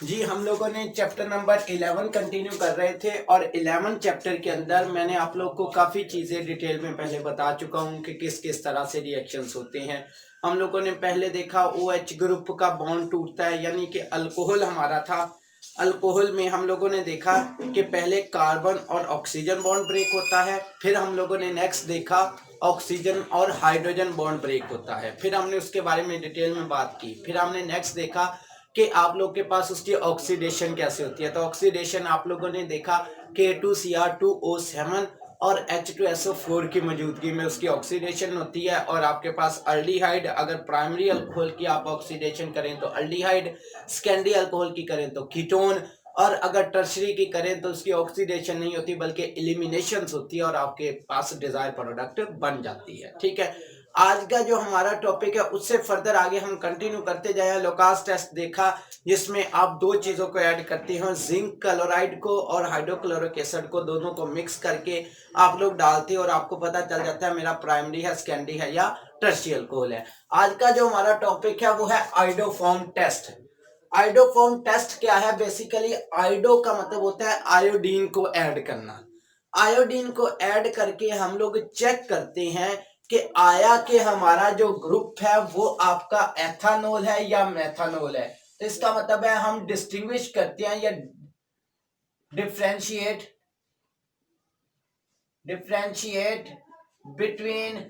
जी हम लोगों ने चैप्टर नंबर 11 कंटिन्यू कर रहे थे और 11 चैप्टर के अंदर मैंने आप लोग को काफ़ी चीज़ें डिटेल में पहले बता चुका हूँ कि किस किस तरह से रिएक्शंस होते हैं। हम लोगों ने पहले देखा OH ग्रुप का बॉन्ड टूटता है, यानी कि अल्कोहल हमारा था। अल्कोहल में हम लोगों ने देखा कि पहले कार्बन और ऑक्सीजन बॉन्ड ब्रेक होता है, फिर हम लोगों ने नेक्स्ट देखा ऑक्सीजन और हाइड्रोजन बॉन्ड ब्रेक होता है, फिर हमने उसके बारे में डिटेल में बात की। फिर हमने नेक्स्ट देखा कि आप लोग के पास उसकी ऑक्सीडेशन कैसे होती है। तो ऑक्सीडेशन आप लोगों ने देखा K2Cr2O7 और H2SO4 की मौजूदगी में उसकी ऑक्सीडेशन होती है। और आपके पास अल्डिहाइड, अगर प्राइमरी अल्कोहल की आप ऑक्सीडेशन करें तो अल्डिहाइड, सेकेंडरी अल्कोहल की करें तो कीटोन, और अगर टर्शरी की करें तो उसकी ऑक्सीडेशन नहीं होती बल्कि एलिमिनेशन होती है और आपके पास डिजायर प्रोडक्ट बन जाती है। ठीक है, आज का जो हमारा टॉपिक है उससे फर्दर आगे हम कंटिन्यू करते जाए। लोकास टेस्ट देखा जिसमें आप दो चीजों को ऐड करते हो, जिंक क्लोराइड को और हाइड्रोक्लोरिक एसिड को, दोनों को मिक्स करके आप लोग डालते हो और आपको पता चल जाता है मेरा प्राइमरी है, सेकेंडरी है या टर्शियरी अल्कोहल है। आज का जो हमारा टॉपिक है वो है आयोडोफॉर्म टेस्ट। आयोडोफॉर्म टेस्ट क्या है? बेसिकली आयोडो का मतलब होता है आयोडीन को ऐड करना। आयोडीन को ऐड करके हम लोग चेक करते हैं कि आया कि हमारा जो ग्रुप है वो आपका एथानोल है या मेथानोल है। तो इसका मतलब है हम डिस्टिंग्विश करते हैं या डिफरेंशिएट बिटवीन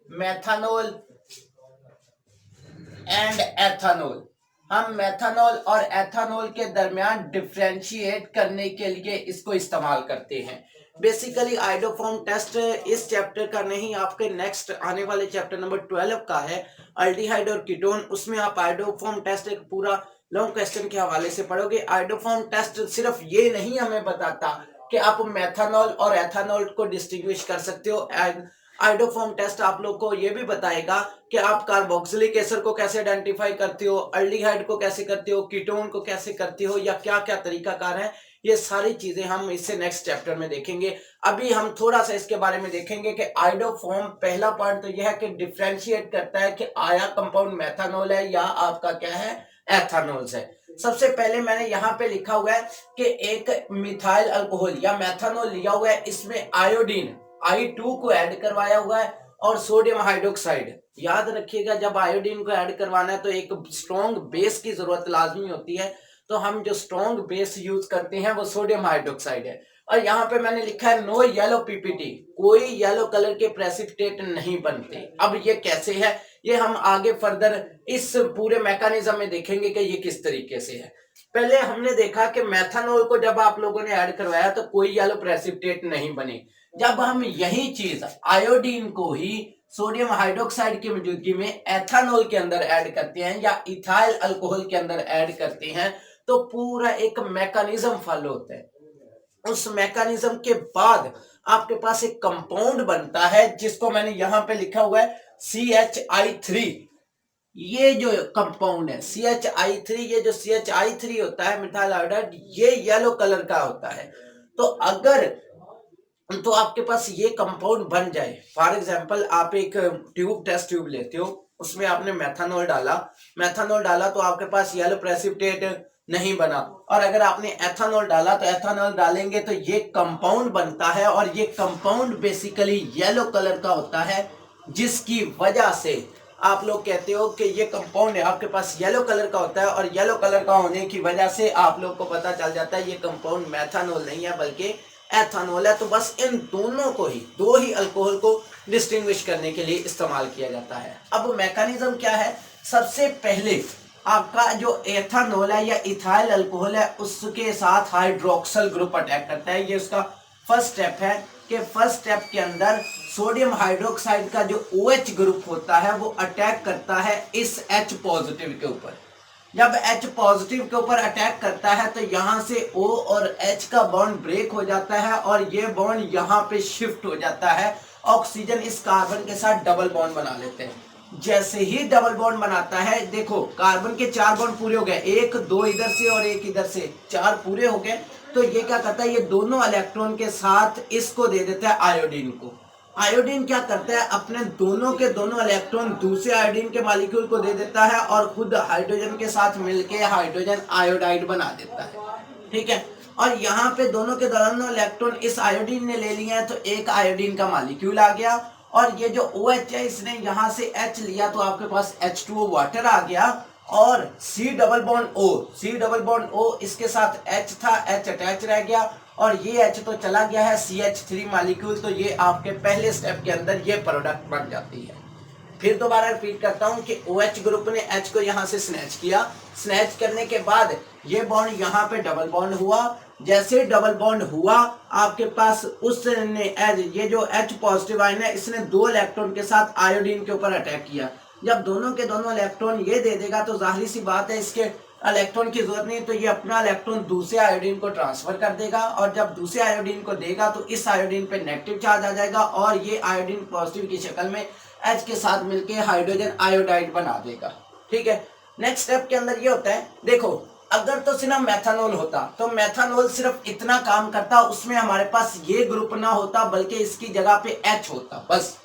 मेथानोल एंड एथानोल। हम मेथानॉल और एथानॉल के दरमियान डिफरेंशिएट करने के लिए इसको इस्तेमाल करते हैं। बेसिकली आयोडोफॉर्म टेस्ट इस चैप्टर का नहीं, आपके नेक्स्ट आने वाले चैप्टर नंबर 12 का है, अल्डिहाइड और कीटोन। उसमें आप आयोडोफॉर्म टेस्ट एक पूरा लॉन्ग क्वेश्चन के हवाले से पढ़ोगे। आयोडोफॉर्म टेस्ट सिर्फ ये नहीं हमें बताता कि आप मेथानॉल और एथानॉल को डिस्टिंग्विश कर सकते हो। आयोडोफॉर्म टेस्ट आप लोग को यह भी बताएगा कि आप कार्बोक्सिलिक एसिड को कैसे आइडेंटिफाई करते हो, अल्डिहाइड को कैसे करते हो, कीटोन को कैसे करते हो, या क्या क्या तरीकाकार है। ये सारी चीजें हम इससे नेक्स्ट चैप्टर में देखेंगे। अभी हम थोड़ा सा इसके बारे में देखेंगे कि आयोडोफॉर्म, पहला पॉइंट तो यह है कि डिफरेंशिएट करता है कि आया कंपाउंड मेथानॉल है या आपका क्या है, एथानॉल है। सबसे पहले मैंने यहाँ पे लिखा हुआ है कि एक मिथाइल अल्कोहल या मेथानॉल लिया हुआ है, इसमें आयोडीन I2 को ऐड करवाया हुआ है और सोडियम हाइड्रोक्साइड। याद रखिएगा जब आयोडीन को ऐड करवाना है तो एक स्ट्रॉन्ग बेस की जरूरत लाजमी होती है। तो हम जो स्ट्रॉन्ग बेस यूज करते हैं वो सोडियम हाइड्रोक्साइड है। और यहाँ पे मैंने लिखा है नो येलो पीपीटी, कोई येलो कलर के प्रेसिपिटेट नहीं बनते। अब ये कैसे है, ये हम आगे फर्दर इस पूरे मैकेनिज्म में देखेंगे कि ये किस तरीके से है। पहले हमने देखा कि मेथानॉल को जब आप लोगों ने ऐड करवाया तो कोई येलो प्रेसिपिटेट नहीं बने। जब हम यही चीज आयोडीन को ही सोडियम हाइड्रोक्साइड की मौजूदगी में एथानॉल के अंदर ऐड करते हैं या इथाइल अल्कोहल के अंदर ऐड करते हैं तो पूरा एक मैकेनिज्म फॉलो होता है। उस मैकेनिज्म के बाद आपके पास एक कंपाउंड बनता है जिसको मैंने यहां पे लिखा हुआ है CHI3। ये जो कंपाउंड है CHI3, ये जो CHI3 होता है मिथाइल आयोडाइड, ये येलो कलर का होता है। तो अगर तो आपके पास ये कंपाउंड बन जाए, फॉर एग्जांपल आप एक टेस्ट ट्यूब लेते हो, उसमें आपने मेथानॉल डाला तो आपके पास येलो प्रेसिपिटेट नहीं बना। और अगर आपने एथानॉल डाला तो एथानॉल डालेंगे तो ये कंपाउंड बनता है और ये कंपाउंड बेसिकली येलो कलर का होता है, जिसकी वजह से आप लोग कहते हो कि ये कंपाउंड है आपके पास येलो कलर का होता है। और येलो कलर का होने की वजह से आप लोग को पता चल जाता है ये कंपाउंड मेथानॉल नहीं है बल्कि एथानॉल है। तो बस इन दोनों को ही, दो ही अल्कोहल को डिस्टिंग्विश करने के लिए इस्तेमाल किया जाता है। अब मैकेनिज्म क्या है, सबसे पहले आपका जो एथानॉल है या इथाइल अल्कोहल है उसके साथ हाइड्रोक्सल ग्रुप अटैक करता है। ये उसका फर्स्ट स्टेप है कि फर्स्ट स्टेप के अंदर सोडियम हाइड्रोक्साइड का जो OH ग्रुप होता है वो अटैक करता है इस H पॉजिटिव के ऊपर। जब H पॉजिटिव के ऊपर अटैक करता है तो यहां से O और H का बॉन्ड ब्रेक हो जाता है और ये बॉन्ड यहां पे शिफ्ट हो जाता है। ऑक्सीजन इस कार्बन के साथ डबल बॉन्ड बना लेते हैं। जैसे ही डबल बॉन्ड बनाता है, देखो कार्बन के 4 बॉन्ड पूरे हो गए, एक दो इधर से और एक इधर से, 4 पूरे हो गए। तो ये क्या करता है, ये दोनों इलेक्ट्रॉन के साथ इसको दे देता है आयोडीन को। आयोडीन क्या करता है, अपने दोनों के दोनों इलेक्ट्रॉन दूसरे आयोडीन के मॉलिक्यूल को दे देता है और खुद हाइड्रोजन के साथ मिलके हाइड्रोजन आयोडाइड बना देता है, ठीक है। और यहाँ पे दोनों के दोनों इलेक्ट्रॉन इस आयोडीन ने ले लिए हैं, तो एक आयोडीन का मॉलिक्यूल आ गया। और ये जो OH है, इसने यहाँ से H लिया तो आपके पास H2O वाटर आ गया। और C डबल बॉन्ड O इसके साथ H था, H अटैच रह गया और ये H तो चला गया है, CH3 मॉलिक्यूल। तो ये आपके पहले स्टेप के अंदर ये प्रोडक्ट बन जाती है। फिर दोबारा रिपीट करता हूं कि OH ग्रुप ने H को यहां से स्नैच किया, स्नैच करने के बाद ये बॉन्ड यहां पे डबल बॉन्ड हुआ। जैसे डबल बॉन्ड हुआ आपके पास उसने ये जो H पॉजिटिव आयन है, इसने 2 इलेक्ट्रॉन के साथ आयोडीन के ऊपर अटैक किया। जब दोनों के दोनों इलेक्ट्रॉन ये दे देगा तो जाहिर सी बात है इसके इलेक्ट्रॉन की जरूरत नहीं, तो ये अपना इलेक्ट्रॉन दूसरे आयोडीन को ट्रांसफर कर देगा। और जब दूसरे आयोडीन को देगा तो इस आयोडीन पे नेगेटिव चार्ज आ जाएगा और ये आयोडीन पॉजिटिव की शक्ल में H के साथ मिलके हाइड्रोजन आयोडाइड बना देगा, ठीक है। नेक्स्ट स्टेप के अंदर ये होता है, देखो अगर तो सिर्फ मेथानॉल होता तो मेथानॉल सिर्फ इतना काम करता, उसमें हमारे पास ये ग्रुप ना होता बल्कि इसकी जगह पे H होता बस।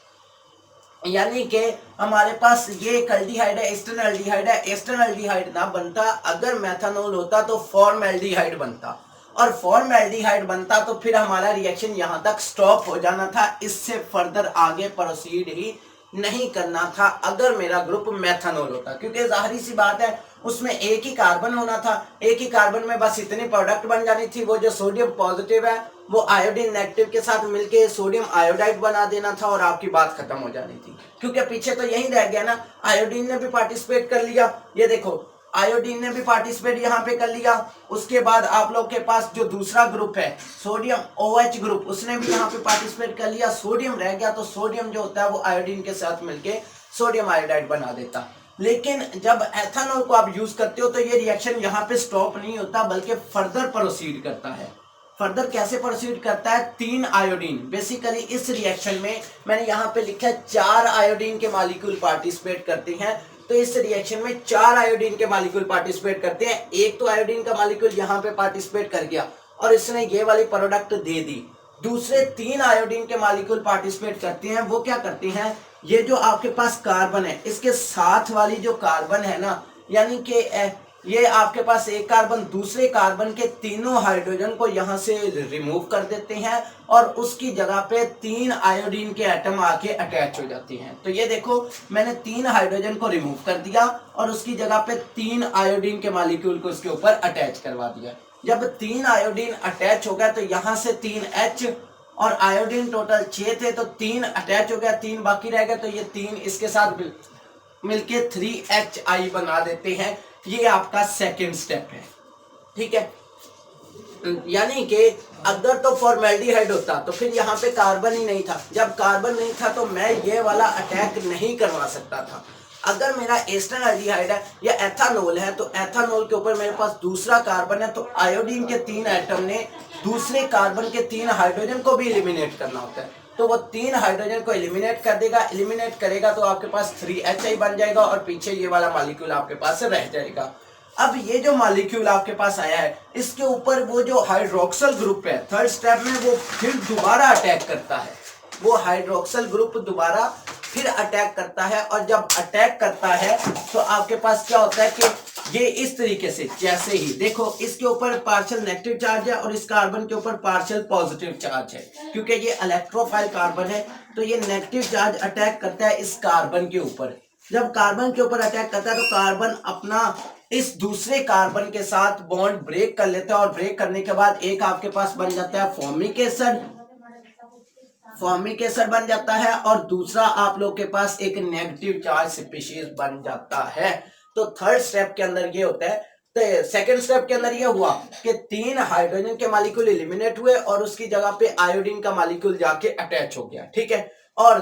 यानी कि हमारे पास ये एक एल्डिहाइड है, ईस्टर्न एल्डिहाइड है, ईस्टर्न एल्डिहाइड ना बनता। अगर मेथानॉल होता तो फॉर्मल्डिहाइड बनता, और फॉर्मल्डिहाइड बनता तो फिर हमारा रिएक्शन यहां तक स्टॉप हो जाना था, इससे फर्दर आगे प्रोसीड ही नहीं करना था अगर मेरा ग्रुप मेथानॉल होता। क्योंकि जाहिर सी बात है उसमें एक ही कार्बन होना था, एक ही कार्बन में बस इतनी प्रोडक्ट बन जानी थी। वो जो सोडियम पॉजिटिव है वो आयोडीन नेगेटिव के साथ मिलके सोडियम आयोडाइड बना देना था और आपकी बात खत्म हो जानी थी। क्योंकि पीछे तो यही रह गया ना, आयोडीन ने भी पार्टिसिपेट कर लिया, ये देखो आयोडीन ने भी पार्टिसिपेट यहाँ पे कर लिया। उसके बाद आप लोग के पास जो दूसरा ग्रुप है सोडियम OH ग्रुप, उसने भी यहाँ पे पार्टिसिपेट कर लिया। सोडियम रह गया तो सोडियम जो होता है वो आयोडीन के साथ मिलके सोडियम आयोडाइड बना देता। लेकिन जब एथेनॉल को आप यूज करते हो तो ये रिएक्शन यहाँ पे स्टॉप नहीं होता बल्कि फर्दर प्रोसीड करता है। फर्दर कैसे प्रोसीड करता है, 3 आयोडीन बेसिकली इस रिएक्शन में मैंने यहाँ पे लिखा है 4 आयोडीन के मॉलिक्यूल पार्टिसिपेट करते हैं। तो इस रिएक्शन में 4 आयोडीन के मॉलिक्यूल पार्टिसिपेट करते हैं। एक तो आयोडीन का मॉलिक्यूल यहाँ पे पार्टिसिपेट कर गया और इसने ये वाली प्रोडक्ट दे दी। दूसरे 3 आयोडीन के मॉलिक्यूल पार्टिसिपेट करते हैं। वो क्या करते हैं, ये जो आपके पास कार्बन है इसके साथ वाली जो कार्बन है ना, यानी कि ये आपके पास एक कार्बन दूसरे कार्बन के तीनों हाइड्रोजन को यहाँ से रिमूव कर देते हैं और उसकी जगह पे 3 आयोडीन के एटम आके अटैच हो जाते हैं। तो ये देखो मैंने 3 हाइड्रोजन को रिमूव कर दिया और उसकी जगह पे 3 आयोडीन के मॉलिक्यूल को इसके ऊपर अटैच करवा दिया। जब 3 आयोडीन अटैच हो गया तो यहाँ से 3H और आयोडीन टोटल 6 थे तो 3 अटैच हो गया, 3 बाकी रह गया। तो ये 3 इसके साथ मिलके 3HI बना देते हैं। ये आपका सेकेंड स्टेप है, ठीक है। यानी कि अगर तो फॉर्मेल्डिहाइड होता तो फिर यहाँ पे कार्बन ही नहीं था। जब कार्बन नहीं था तो मैं ये वाला अटैक नहीं करवा सकता था। अगर मेरा एस्टर एल्डिहाइड है या एथानॉल है तो एथानॉल के ऊपर मेरे पास दूसरा कार्बन है, तो आयोडीन के 3 एटम ने दूसरे कार्बन के 3 हाइड्रोजन को भी एलिमिनेट करना होता है। तो वो 3 हाइड्रोजन को एलिमिनेट कर देगा, एलिमिनेट करेगा तो आपके पास 3HI बन जाएगा और पीछे ये वाला मॉलिक्यूल आपके पास रह जाएगा। अब ये जो मॉलिक्यूल आपके पास आया है इसके ऊपर वो जो हाइड्रोक्सल ग्रुप है थर्ड स्टेप में वो फिर दोबारा अटैक करता है। वो हाइड्रोक्सल ग्रुप दोबारा फिर अटैक करता है और जब अटैक करता है तो आपके पास क्या होता है कि ये इस तरीके से, जैसे ही देखो इसके ऊपर पार्शियल नेगेटिव चार्ज है और इस कार्बन के ऊपर पार्शियल पॉजिटिव चार्ज है। क्योंकि ये इलेक्ट्रोफाइल कार्बन है तो ये नेगेटिव चार्ज अटैक करता है इस कार्बन के ऊपर। जब कार्बन के ऊपर अटैक करता है तो कार्बन अपना इस दूसरे कार्बन के साथ बॉन्ड ब्रेक कर लेता है और ब्रेक करने के बाद एक आपके पास बन जाता है फॉर्मिक एसिड बन जाता है और दूसरा आप लोग के पास एक नेगेटिव चार्ज स्पीशीज बन जाता है। तो थर्ड स्टेप के अंदर ये होता है। तो सेकंड स्टेप के अंदर ये हुआ कि 3 हाइड्रोजन के मॉलिक्यूल एलिमिनेट हुए और उसकी जगह पे आयोडीन का मॉलिक्यूल जाके अटैच हो गया, ठीक है। और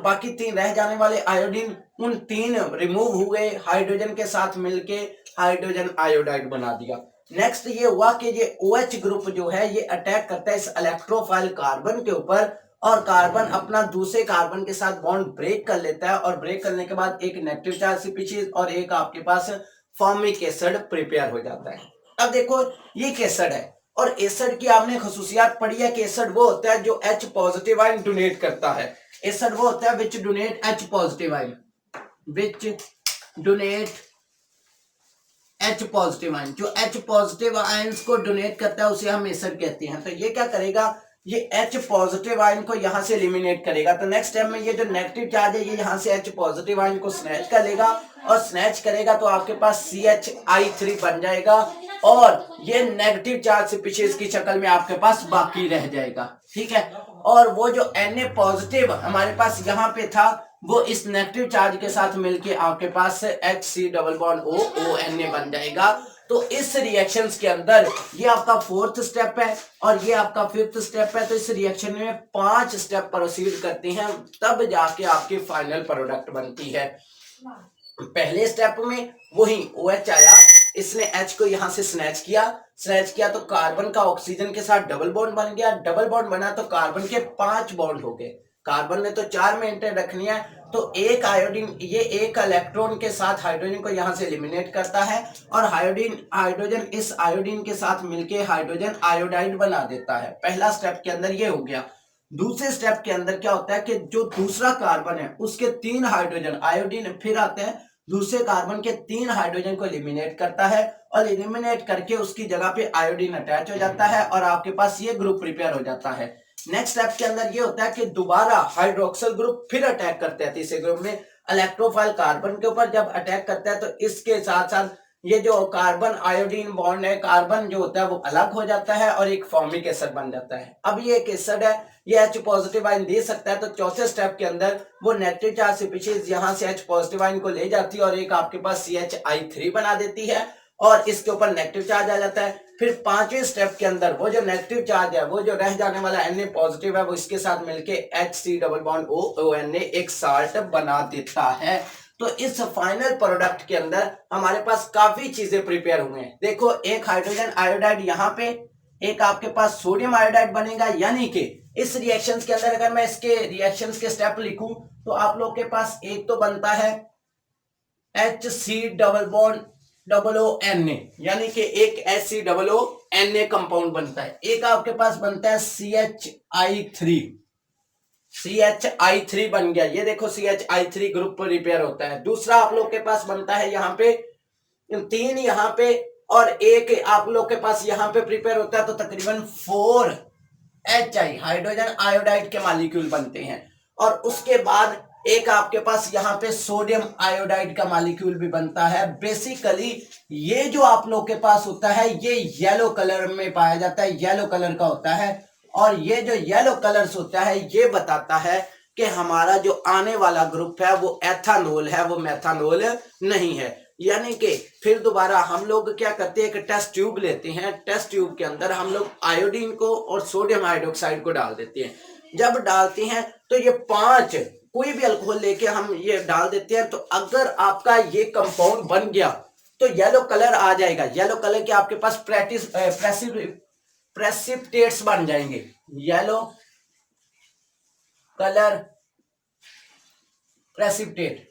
बाकी 3 रह जाने वाले आयोडीन उन 3 रिमूव हुए, हाइड्रोजन के साथ मिलके हाइड्रोजन आयोडाइड बना दिया। नेक्स्ट ये हुआ कि ये OH ग्रुप जो है ये अटैक करता है इस इलेक्ट्रोफाइल कार्बन के ऊपर और कार्बन अपना दूसरे कार्बन के साथ बॉन्ड ब्रेक कर लेता है और ब्रेक करने के बाद एक नेगेटिव चार्ज स्पीशीज और एक आपके पास फॉर्मिक एसिड प्रिपेयर हो जाता है। अब देखो ये एसिड है और एसिड की आपने खसूसियात पढ़ी है कि एसिड वो होता है जो H पॉजिटिव आयन डोनेट करता है। एसिड वो होता है विच डोनेट H पॉजिटिव आयन, विच डोनेट H पॉजिटिव आयन, जो H पॉजिटिव आयंस को डोनेट करता है उसे हम एसिड कहते हैं। तो ये क्या करेगा, ये H पॉजिटिव आयन को यहां से एलिमिनेट करेगा। तो नेक्स्ट स्टेप में ये जो नेगेटिव चार्ज है ये यहां से H पॉजिटिव आयन को स्नैच कर लेगा, और स्नैच करेगा तो आपके पास CHI3 बन जाएगा, और ये नेगेटिव चार्ज से पीछे इसकी शक्ल में आपके पास बाकी रह जाएगा। ठीक है, और वो जो Na पॉजिटिव हमारे पास यहाँ पे था वो इस नेगेटिव चार्ज के साथ मिलके आपके पास HC डबल बॉन्ड ONA बन जाएगा। तो इस रिएक्शंस के अंदर ये आपका फोर्थ स्टेप है और ये आपका फिफ्थ स्टेप है। तो इस रिएक्शन में 5 स्टेप प्रोसीड करते हैं, तब जाके आपकी फाइनल प्रोडक्ट बनती है। पहले स्टेप में वही OH आया, इसने H को यहां से स्नैच किया तो कार्बन का ऑक्सीजन के साथ डबल बॉन्ड बन गया, डबल बॉन्ड बना तो कार्बन के 5 बॉन्ड हो गए। कार्बन ने तो 4 मेंटेन रखनी है, तो एक आयोडीन, ये एक इलेक्ट्रॉन के साथ हाइड्रोजन को यहां से एलिमिनेट करता है, और हाइड्रोजन इस आयोडीन के साथ मिलके हाइड्रोजन आयोडाइड बना देता है। पहला स्टेप के अंदर ये हो गया। दूसरे स्टेप के अंदर क्या होता है कि जो दूसरा कार्बन है उसके 3 हाइड्रोजन, आयोडीन फिर आते हैं, दूसरे कार्बन के 3 हाइड्रोजन को एलिमिनेट करता है, और एलिमिनेट करके उसकी जगह पे आयोडीन अटैच हो जाता है और आपके पास ये ग्रुप प्रिपेयर हो जाता है। नेक्स्ट स्टेप के अंदर ये होता है कि दोबारा हाइड्रोक्सिल ग्रुप फिर अटैक करते हैं तीसरे ग्रुप में इलेक्ट्रोफाइल कार्बन के ऊपर। जब अटैक करता है तो इसके साथ साथ ये जो कार्बन आयोडीन बॉन्ड है, कार्बन जो होता है वो अलग हो जाता है और एक फॉर्मिक एसिड बन जाता है। अब ये एक एसिड है, ये H पॉजिटिव आयन दे सकता है, तो चौथे स्टेप के अंदर वो नेगेटिव चार्ज से पीछे यहां से H पॉजिटिव आयन को ले जाती है और एक आपके पास CHI3 बना देती है, और इसके ऊपर नेगेटिव चार्ज आ जाता है। फिर 5वें स्टेप के अंदर वो जो नेगेटिव चार्ज है, वो जो रह जाने वाला Na पॉजिटिव है, वो इसके साथ मिलके HC डबल बॉन्ड ONA एक साल्ट बना देता है। तो इस फाइनल प्रोडक्ट के अंदर हमारे पास काफी चीजें प्रिपेयर हुए हैं। देखो, एक हाइड्रोजन आयोडाइड यहाँ पे, एक आपके पास सोडियम आयोडाइड बनेगा, यानी कि इस रिएक्शंस के अंदर अगर मैं इसके रिएक्शंस के स्टेप लिखूं तो आप लोग के पास एक तो बनता है HC डबल बॉन्ड OONA, यानी कि एक HCOONA कंपाउंड बनता है। एक आपके पास बनता है CHI3 बन गया, ये देखो CHI3 ग्रुप पर रिपेयर होता है। दूसरा आप लोग के पास बनता है यहाँ पे 3 यहाँ पे, और एक आप लोग के पास यहाँ पे प्रिपेयर होता है, तो तकरीबन 4HI हाइड्रोजन आयोडाइड के मॉलिक्यूल बनते हैं। और उसके बाद एक आपके पास यहाँ पे सोडियम आयोडाइड का मॉलिक्यूल भी बनता है। बेसिकली ये जो आप लोग के पास होता है ये येलो कलर में पाया जाता है, येलो कलर का होता है, और ये जो येलो कलर्स होता है ये बताता है कि हमारा जो आने वाला ग्रुप है वो एथानोल है, वो मेथानोल नहीं है। यानी कि फिर दोबारा हम लोग क्या करते हैं, एक टेस्ट ट्यूब लेते हैं, टेस्ट ट्यूब के अंदर हम लोग आयोडीन को और सोडियम हाइड्रोक्साइड को डाल देते हैं। जब डालते हैं तो ये 5 कोई भी अल्कोहल लेके हम ये डाल देते हैं, तो अगर आपका ये कंपाउंड बन गया तो येलो कलर आ जाएगा। येलो कलर के आपके पास प्रेसिपिटेट्स बन जाएंगे, येलो कलर प्रेसिपिटेट,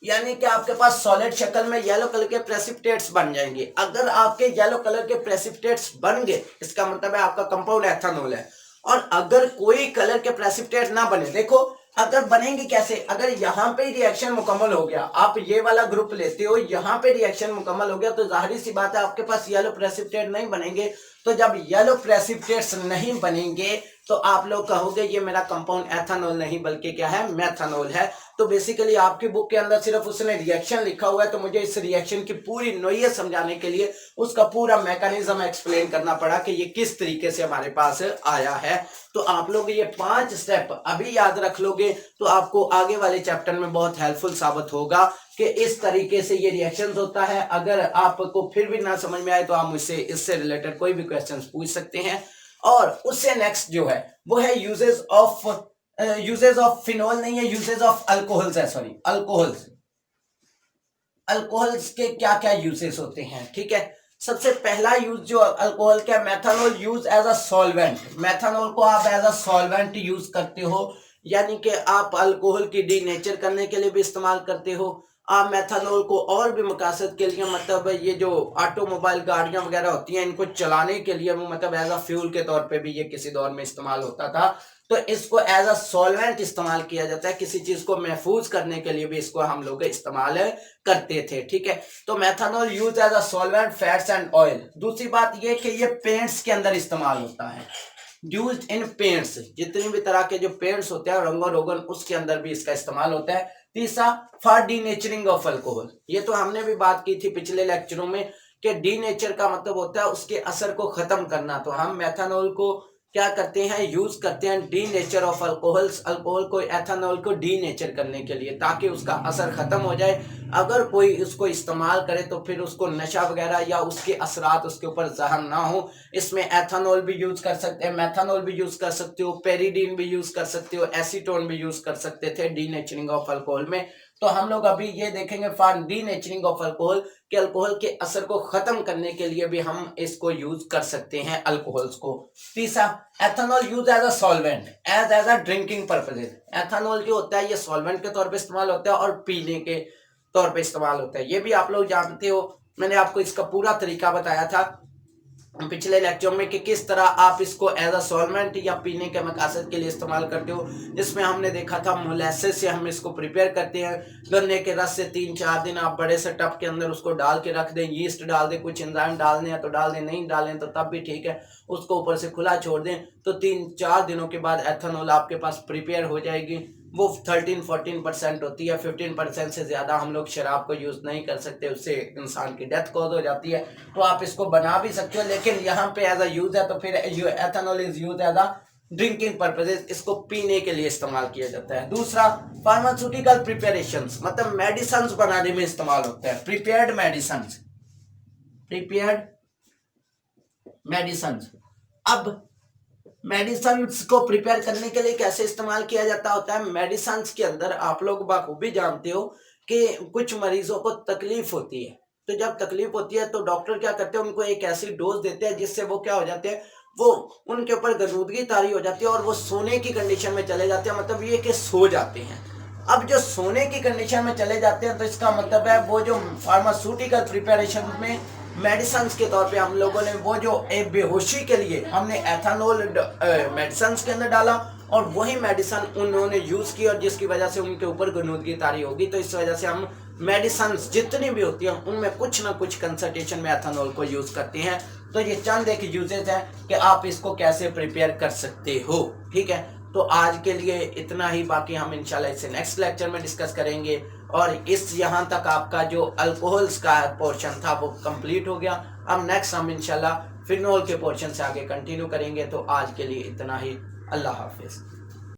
यानी कि आपके पास सॉलिड शक्ल में येलो कलर के प्रेसिपिटेट्स बन जाएंगे। अगर आपके येलो कलर के प्रेसिपिटेट्स बन गए, इसका मतलब है आपका कंपाउंड एथेनॉल है। और अगर कोई कलर के प्रेसिपिटेट ना बने, देखो अगर बनेंगे कैसे, अगर यहाँ पे रिएक्शन मुकम्मल हो गया, आप ये वाला ग्रुप लेते हो, यहाँ पे रिएक्शन मुकम्मल हो गया, तो जाहिर सी बात है आपके पास येलो प्रेसिपिटेट नहीं बनेंगे। तो जब येलो प्रेसिपिटेट्स नहीं बनेंगे तो आप लोग कहोगे ये मेरा कंपाउंड एथेनॉल नहीं बल्कि क्या है, मेथेनॉल है। तो बेसिकली आपकी बुक के अंदर सिर्फ उसने रिएक्शन लिखा हुआ है, तो मुझे इस रिएक्शन की पूरी नोयत समझाने के लिए उसका पूरा मैकेनिज्म एक्सप्लेन करना पड़ा कि ये किस तरीके से हमारे पास आया है। तो आप लोग ये 5 स्टेप अभी याद रख लोगे तो आपको आगे वाले चैप्टर में बहुत हेल्पफुल साबित होगा कि इस तरीके से ये रिएक्शंस होता है। अगर आपको फिर भी ना समझ में आए तो आप मुझसे इससे रिलेटेड कोई भी क्वेश्चंस पूछ सकते हैं। और उससे नेक्स्ट जो है वो है यूजेस ऑफ फिनोल नहीं है, यूजेस ऑफ अल्कोहल्स है, सॉरी अल्कोहल्स के क्या क्या यूजेस होते हैं। ठीक है, सबसे पहला यूज जो अल्कोहल का, methanol use as a solvent. Methanol को आप एज अ सॉल्वेंट यूज करते हो, यानी कि आप अल्कोहल की डीनेचर करने के लिए भी इस्तेमाल करते हो, आप मेथनॉल को और भी मकासद के लिए, मतलब ये जो ऑटोमोबाइल गाड़ियां वगैरह होती हैं इनको चलाने के लिए, वो मतलब एज अ फ्यूल के तौर पे भी ये किसी दौर में इस्तेमाल होता था। तो इसको एज अ सॉल्वेंट इस्तेमाल किया जाता है, किसी चीज को महफूज करने के लिए भी इसको हम लोग इस्तेमाल करते थे। ठीक है, तो methanol use as a solvent fats and oil. दूसरी बात ये कि ये पेंट्स के अंदर इस्तेमाल होता है, यूज इन पेंट्स, जितनी भी तरह के जो पेंट्स होते हैं रंगो रोगन उसके अंदर भी इसका इस्तेमाल होता है। तीसरा, फॉर डीनेचरिंग ऑफ अल्कोहल, ये तो हमने भी बात की थी पिछले लेक्चरों में कि डीनेचर का मतलब होता है उसके असर को खत्म करना। तो हम मेथनॉल को क्या करते हैं, यूज करते हैं D nature of alcohols, alcohol को, एथेनॉल को डी नेचर करने के लिए, ताकि उसका असर खत्म हो जाए। अगर कोई इसको इस्तेमाल करे तो फिर उसको नशा वगैरह या उसके असरात उसके ऊपर ज़हर ना हो। इसमें एथेनॉल भी यूज कर सकते हैं, मेथनॉल भी यूज कर सकते हो, पेरिडीन भी यूज कर सकते हो, एसीटोन भी यूज कर सकते थे डी नेचरिंग ऑफ अल्कोहल में। तो हम लोग अभी ये देखेंगे फॉर डी नेचरिंग ऑफ अल्कोहल कि अल्कोहल के असर को खत्म करने के लिए भी हम इसको यूज कर सकते हैं अल्कोहल्स को। तीसरा, ethanol use as a solvent as a drinking purposes. Ethanol जो होता है ये सॉल्वेंट के तौर पे इस्तेमाल होता है और पीने के तौर पे इस्तेमाल होता है, ये भी आप लोग जानते हो। मैंने आपको इसका पूरा तरीका बताया था पिछले लेक्चर में कि किस तरह आप इसको एज अ सॉल्वेंट या पीने के मकसद के लिए इस्तेमाल करते हो। जिसमें हमने देखा था मोलेसेस से हम इसको प्रिपेयर करते हैं, गन्ने के रस से 3-4 दिन आप बड़े से टब के अंदर उसको डाल के रख दें, यीस्ट डाल दें, कुछ एंजाइम डालने हैं तो डाल दें, नहीं डालें तो तब भी ठीक है, उसको ऊपर से खुला छोड़ दें। तो 3-4 दिनों के बाद एथेनॉल आपके पास प्रिपेयर हो जाएगी। वो 13-14% होती है, 15% से ज़्यादा हम लोग शराब को यूज़ नहीं कर सकते, उससे इंसान की डेथ कॉज हो जाती है। तो आप इसको बना भी सकते हो, लेकिन यहाँ पे एज अ यूज़ है तो फिर ethanol is use as a drinking purposes, इसको पीने के लिए इस्तेमाल किया जाता है। दूसरा, फार्मास्यूटिकल प्रिपरेशंस, मतलब मेडिसिन बनाने में इस्तेमाल होता है। Prepared medicine. अब मेडिसिन को प्रिपेयर करने के लिए कैसे इस्तेमाल किया जाता होता है, मेडिसिन के अंदर आप लोग बखूबी जानते हो कि कुछ मरीजों को तकलीफ होती है। तो जब तकलीफ होती है तो डॉक्टर क्या करते हैं, उनको एक ऐसी डोज देते हैं जिससे वो क्या हो जाते हैं, वो उनके ऊपर गलूदगी तारी हो जाती है और वो सोने की कंडीशन में चले जाते हैं। मतलब ये कि सो जाते हैं। अब जो सोने की कंडीशन में चले जाते हैं तो इसका मतलब है वो जो फार्मास्यूटिकल प्रिपरेशन में मेडिसिन के तौर पे हम लोगों ने वो जो एक बेहोशी के लिए हमने एथेनॉल मेडिसिन के अंदर डाला और वही मेडिसिन उन्होंने यूज की और जिसकी वजह से उनके ऊपर गलूदगी तारी होगी। तो इस वजह से हम मेडिसिन जितनी भी होती हैं उनमें कुछ ना कुछ कंसंट्रेशन में एथेनॉल को यूज करते हैं। तो ये चंद एक यूजेज है कि आप इसको कैसे प्रिपेयर कर सकते हो। ठीक है, तो आज के लिए इतना ही, बाकी हम इंशाल्लाह इसे नेक्स्ट लेक्चर में डिस्कस करेंगे। और इस यहाँ तक आपका जो अल्कोहल्स का पोर्शन था वो कंप्लीट हो गया। अब नेक्स्ट हम इंशाल्लाह फिनोल के पोर्शन से आगे कंटिन्यू करेंगे। तो आज के लिए इतना ही, अल्लाह हाफिज।